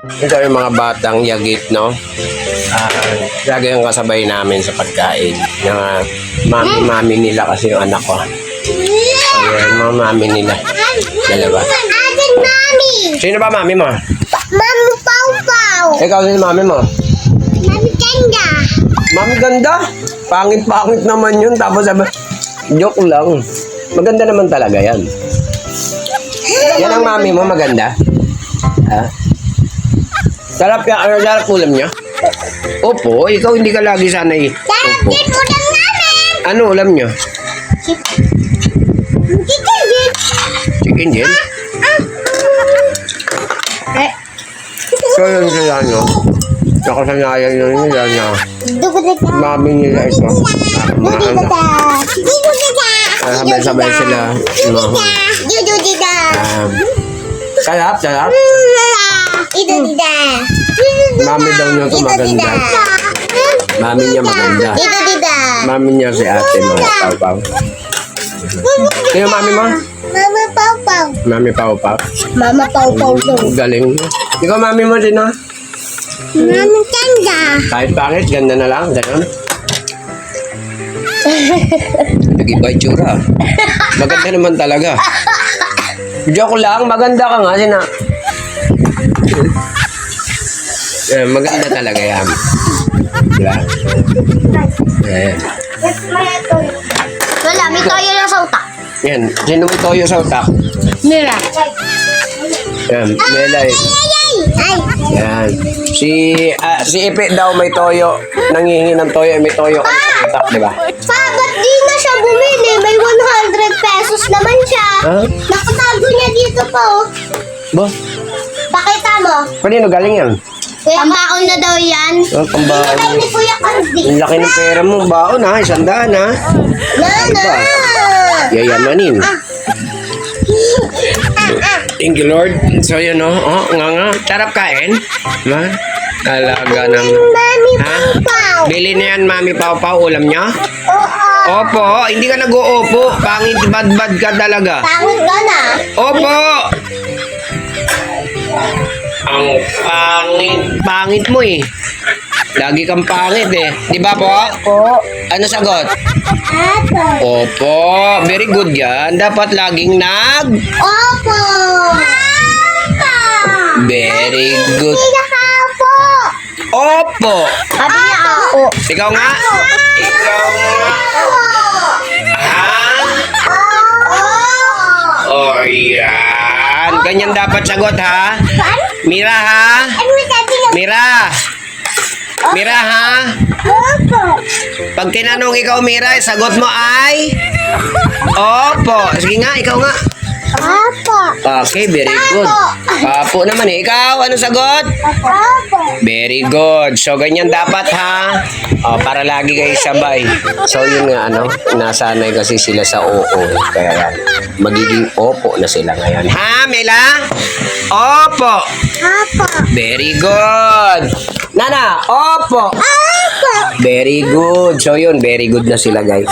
Ito yung mga batang yagit, no? Lagi yung kasabay namin sa pagkain. Yung mami nila kasi yung anak ko. Ayan, mga mami nila. Dalawa. Atin, mami! Sino ba mami mo? Mami Pau Pau! Ikaw sino mami mo? Mami Ganda! Mami ganda? Pangit-pangit naman yun. Tapos sabi, joke lang. Maganda naman talaga yan. Yan ang mami mo, maganda? Ha? Sarap yan. Ano sarap ulam niya? Opo, ikaw hindi ka lagi sanay. Sarap Opo. din ulam namin! Ano ulam niyo? Chicken din! Chicken din? So yun sila, no? Nakasanayan yun nila na Dugo-dugo! mami nila ito. Mga anak. Dugo-dugo! Sabay-sabay sila. Dugo-dugo! Sarap, sarap. Dugo-dugo! Mami daw niya ito maganda. Mami niya maganda. Dugo-dugo! Mami niya si ate, mga pau-pau. Sino mami mo? Mama Pau Pau! Mami pau-pau. Mama Pau Pau daw. Galing. Ikaw mami mo din, ha? Mami Ganda! Kahit pangit, ganda na lang. Ganon. Nag-iba yung tsura. Maganda naman talaga. Joke lang, maganda ka nga. Sina. Maganda talaga yan. Diba? Ayan. Wala, may toyo lang sa utak. Yan. Sino may toyo sa utak? Mira. Yan. Melay. Ay! Yan. Si Ipe daw may toyo. Nangihingi ng toyo. May toyo ka sa utak, diba? Pa, ba't di na siya bumili? May 100 pesos naman siya. Ha? Nakatago niya dito po. Ba? Pakita mo. Kanino galing yan? Pambaon na daw yan. Oh, pambaon. Ay, ni Kuya Cardi. Ang laki ng pera mo. Baon ha. 100 ha. Nana! Yayamanin. Thank you, Lord. So, yun, no? Oh, nga. Sarap kain. Ma? Talaga ng... Mami Ha? Pau. Bili na yan, Mami Pau Pau. Ulam niya? Oo. Opo. Hindi ka nag-uupo. Pangit, bad ka talaga. Pangit ka na. Opo! Ang pangit mo eh. Lagi kang pangit eh. Di ba po? Po. Ano sagot? Apo. Opo. Very good yan. Dapat laging Opo. Apa. Very good. Hindi nakapo. Opo. Sabi niya ako. Ikaw nga. Ikaw nga. Oh, yan. Ganyan dapat sagot ha. Mira ha. Ano sabi niya? Mira. Mira ha. Opo. Pag tinanong ikaw Mira, sagot mo ay Opo. Sige nga, ikaw nga. Apo. Okay, very good. Apo naman eh. Ikaw, ano sagot? Opo. Very good. So, ganyan dapat ha. Para lagi kayo sabay. So, yun nga, ano, nasanay kasi sila sa oo. Kaya magiging opo na sila ngayon. Ha, Mela? Opo. Apo. Very good. Nana, opo. Apo. Very good. So, yun, very good na sila, guys.